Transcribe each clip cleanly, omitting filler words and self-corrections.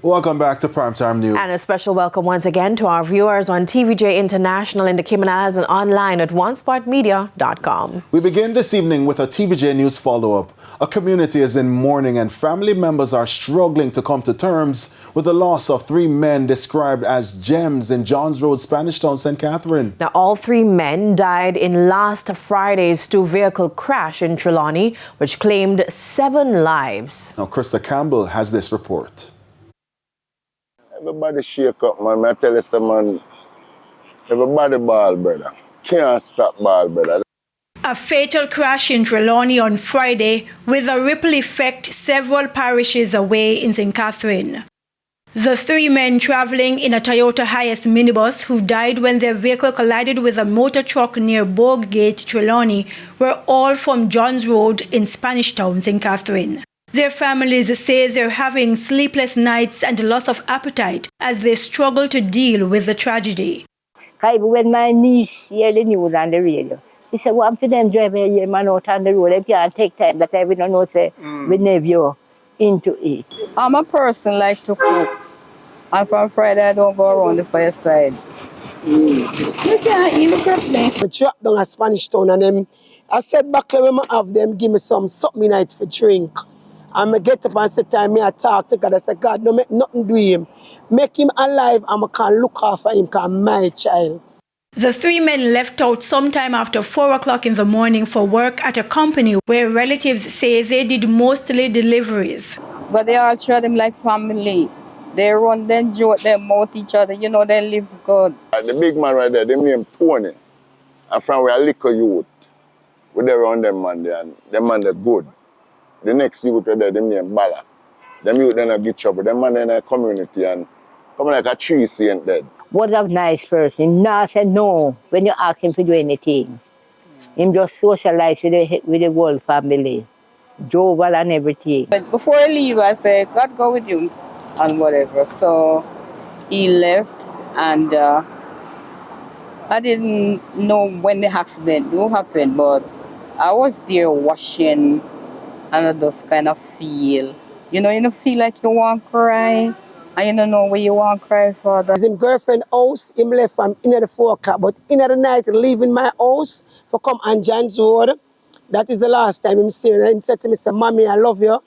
Welcome back to Primetime News. And a special welcome once again to our viewers on TVJ International in the Cayman Islands and online at onespotmedia.com. We begin this evening with a TVJ News follow-up. A community is in mourning and family members are struggling to come to terms with the loss of 3 men described as gems in Johns Road, Spanish Town, St. Catherine. Now, all 3 men died in last Friday's 2-vehicle crash in Trelawny, which claimed 7 lives. Now, Krista Campbell has this report. Everybody shake up, man. I tell you some man, everybody ball, brother. Can't stop ball, brother. A fatal crash in Trelawny on Friday with a ripple effect several parishes away in St. Catherine. The 3 men traveling in a Toyota Hiace minibus who died when their vehicle collided with a motor truck near Bogue Gate, Trelawny, were all from Johns Road in Spanish Town, St. Catherine. Their families say they're having sleepless nights and loss of appetite as they struggle to deal with the tragedy. When my niece heard the news on the radio, he said, "What for them driving a man out on the road? They can't take time. That I don't know, say, we never into it." I'm a person like to cook. And from Friday, I don't go around the fireside. You can't eat the properly. I dropped down a Spanish Town and them, I said back when I have them, give me something night for drink. And I get up and say time, I talk to God. I say, "God, no make nothing do him. Make him alive and I can look after him because my child." The 3 men left out sometime after 4 o'clock in the morning for work at a company where relatives say they did mostly deliveries. But they all treat them like family. They run, then joke, they mouth each other. You know, they live good. The big man right there, they name Tony. And from where I liquor youth, we there around them man there, and them man they're good. The next youth right there, them name Bala. Them youth then get trouble. Them man in a community and come like a tree ain't dead. Was a nice person. Nah said no when you ask him to do anything. Him just socialize with the whole family. Jovial and everything. But before I leave, I said, "God go with you," and whatever. So he left, and I didn't know when the accident will happen, but I was there watching, and I just kind of feel, you feel like you want to cry, and you don't know where you want to cry for. His girlfriend house, him left from in the 4 o'clock, but in the night, leaving my house for come on John's Road. That is the last time him see me. He said to me, say, "Mommy, I love you,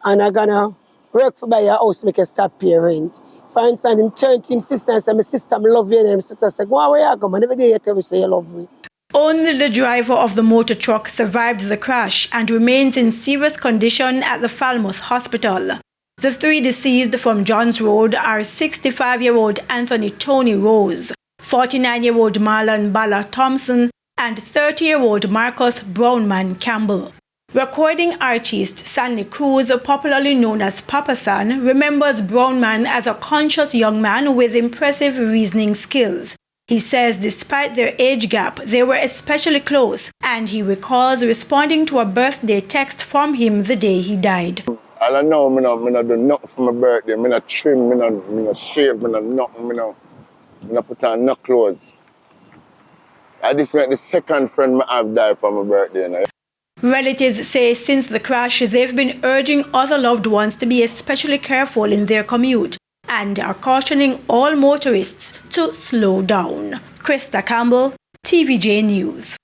and I'm gonna work for by your house to make you stop pay rent." For instance, him turned to his sister and said, "My sister, I love you," and his sister said, "Go where you go, man. Every day you tell me say you love me." Only the driver of the motor truck survived the crash and remains in serious condition at the Falmouth Hospital. The 3 deceased from Johns Road are 65-year-old Anthony Tony Rose, 49-year-old Marlon Bala Thompson, and 30-year-old Marcus Brownman Campbell. Recording artist Stanley Cruz, popularly known as Papa San, remembers Brownman as a conscious young man with impressive reasoning skills. He says despite their age gap, they were especially close, and he recalls responding to a birthday text from him the day he died. All I know, I don't do nothing for my birthday. I don't trim, I don't shave, I don't nothing, I don't put on no clothes. I just like the second friend I have died for my birthday. Relatives say since the crash, they've been urging other loved ones to be especially careful in their commute and are cautioning all motorists to slow down. Krista Campbell, TVJ News.